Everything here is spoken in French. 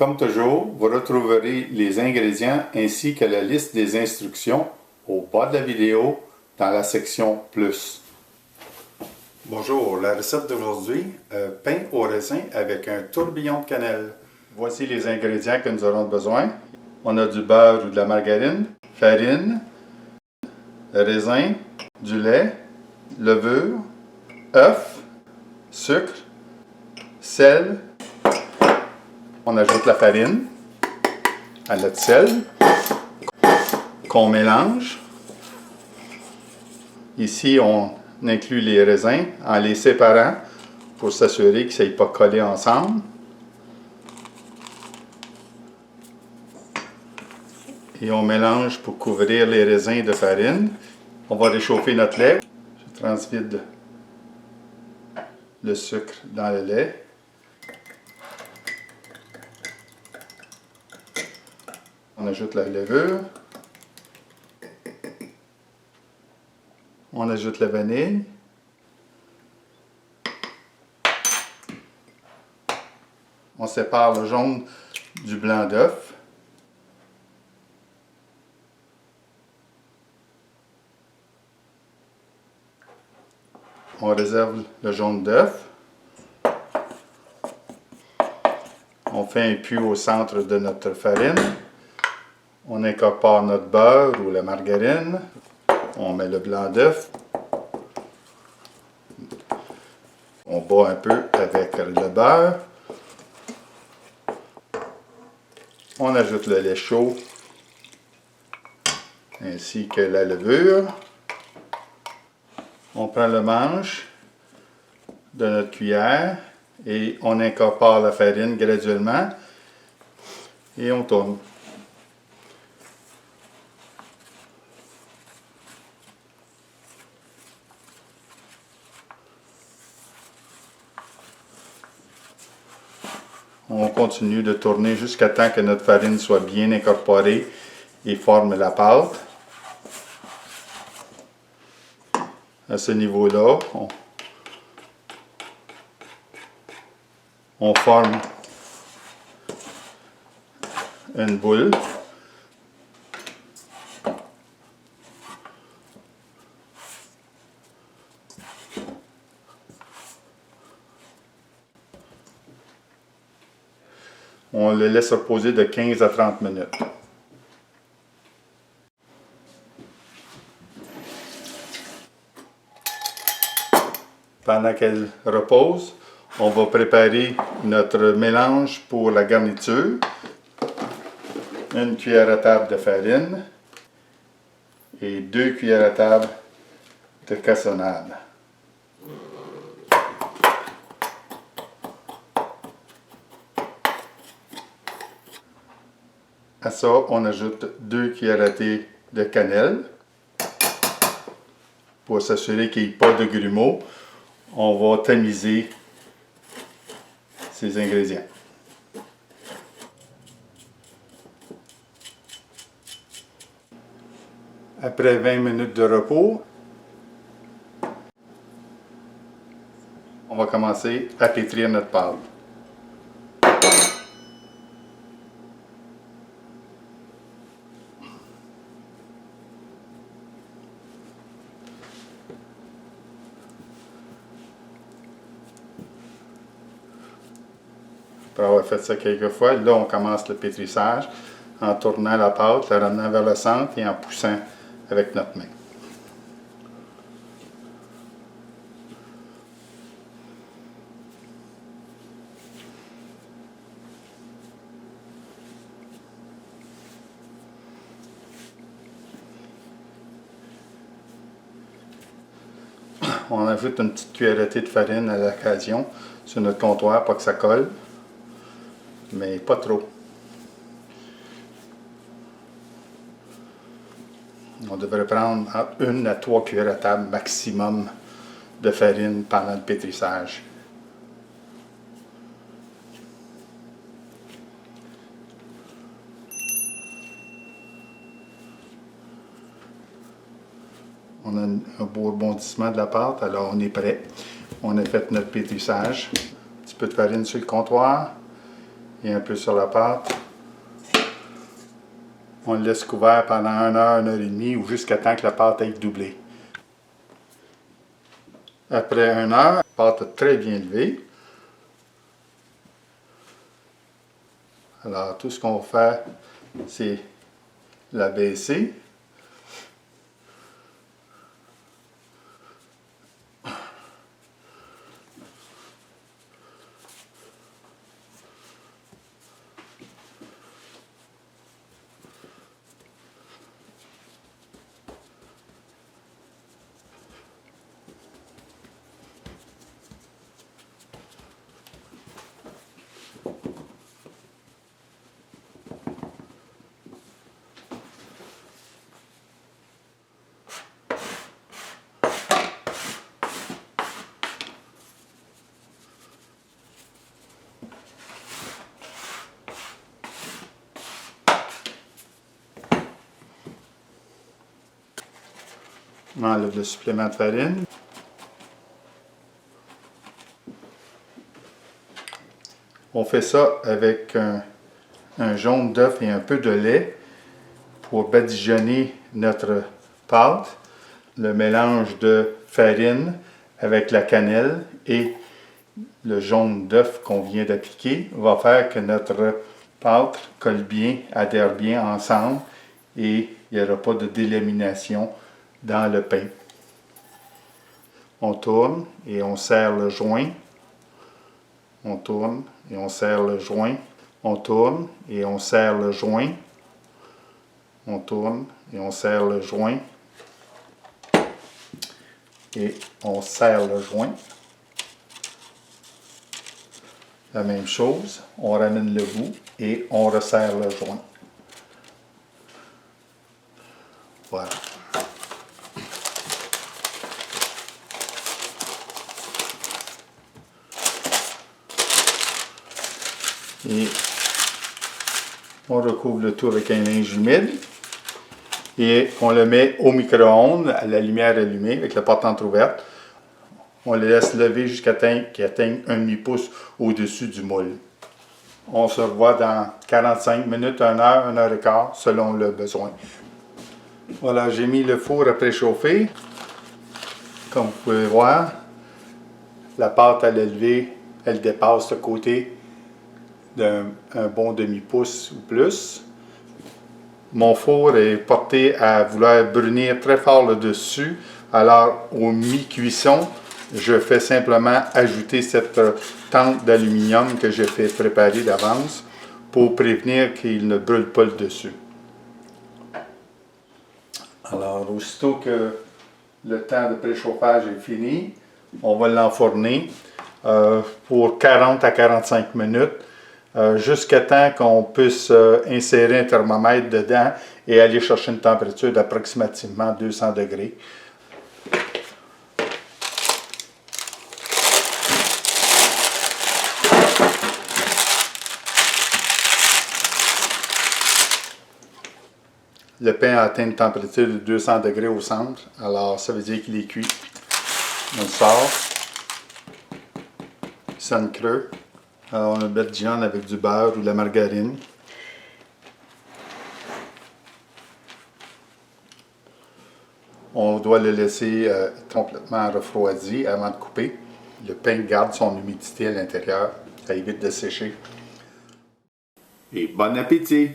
Comme toujours, vous retrouverez les ingrédients ainsi que la liste des instructions au bas de la vidéo dans la section Plus. Bonjour, la recette d'aujourd'hui, pain au raisin avec un tourbillon de cannelle. Voici les ingrédients que nous aurons besoin. On a du beurre ou de la margarine, farine, raisin, du lait, levure, œuf, sucre, sel. On ajoute la farine à notre sel qu'on mélange. Ici, on inclut les raisins en les séparant pour s'assurer qu'ils ne soient pas collés ensemble. Et on mélange pour couvrir les raisins de farine. On va réchauffer notre lait. Je transvide le sucre dans le lait. On ajoute la levure. On ajoute la vanille. On sépare le jaune du blanc d'œuf. On réserve le jaune d'œuf. On fait un puits au centre de notre farine. On incorpore notre beurre ou la margarine. On met le blanc d'œuf. On bat un peu avec le beurre. On ajoute le lait chaud ainsi que la levure. On prend le manche de notre cuillère et on incorpore la farine graduellement et on tourne. On continue de tourner jusqu'à temps que notre farine soit bien incorporée et forme la pâte. À ce niveau-là, on forme une boule. On le laisse reposer de 15 à 30 minutes. Pendant qu'elle repose, on va préparer notre mélange pour la garniture. Une cuillère à table de farine et 2 cuillères à table de cassonade. À ça, on ajoute 2 cuillères à thé de cannelle pour s'assurer qu'il n'y ait pas de grumeaux. On va tamiser ces ingrédients. Après 20 minutes de repos, on va commencer à pétrir notre pâte. Après avoir fait ça quelques fois, là on commence le pétrissage en tournant la pâte, la ramenant vers le centre et en poussant avec notre main. On ajoute une petite cuillerée de farine à l'occasion sur notre comptoir, pas que ça colle, mais pas trop. On devrait prendre entre 1 à 3 cuillères à table maximum de farine pendant le pétrissage. On a un beau rebondissement de la pâte, alors on est prêt. On a fait notre pétrissage. Un petit peu de farine sur le comptoir et un peu sur la pâte. On le laisse couvert pendant 1 heure, 1 heure et demie ou jusqu'à temps que la pâte ait doublé. Après 1 heure, la pâte est très bien levée. Alors tout ce qu'on va faire, c'est la baisser. On enlève le supplément de farine. On fait ça avec un jaune d'œuf et un peu de lait pour badigeonner notre pâte. Le mélange de farine avec la cannelle et le jaune d'œuf qu'on vient d'appliquer va faire que notre pâte colle bien, adhère bien ensemble et il n'y aura pas de délamination dans le pain. On tourne et on serre le joint. On tourne et on serre le joint. On tourne et on serre le joint. On tourne et on serre le joint. Et on serre le joint. La même chose, on ramène le bout et on resserre le joint. Voilà. Et on recouvre le tout avec un linge humide et on le met au micro-ondes à la lumière allumée avec la porte entrouverte. On le laisse lever jusqu'à qu'il atteigne 1,5 pouce au-dessus du moule. On se revoit dans 45 minutes, 1 heure, 1 heure et quart, selon le besoin. Voilà, j'ai mis le four à préchauffer. Comme vous pouvez voir, la pâte à l'élever, elle dépasse le côté d'un bon demi-pouce ou plus. Mon four est porté à vouloir brunir très fort le dessus. Alors, au mi-cuisson, je fais simplement ajouter cette tente d'aluminium que j'ai fait préparer d'avance pour prévenir qu'il ne brûle pas le dessus. Alors, aussitôt que le temps de préchauffage est fini, on va l'enfourner pour 40 à 45 minutes jusqu'à temps qu'on puisse insérer un thermomètre dedans et aller chercher une température d'approximativement 200 degrés. Le pain a atteint une température de 200 degrés au centre, alors ça veut dire qu'il est cuit. On le sort. Il sonne creux. Alors on le badigeonne avec du beurre ou de la margarine. On doit le laisser complètement refroidi avant de couper. Le pain garde son humidité à l'intérieur. Ça évite de sécher. Et bon appétit!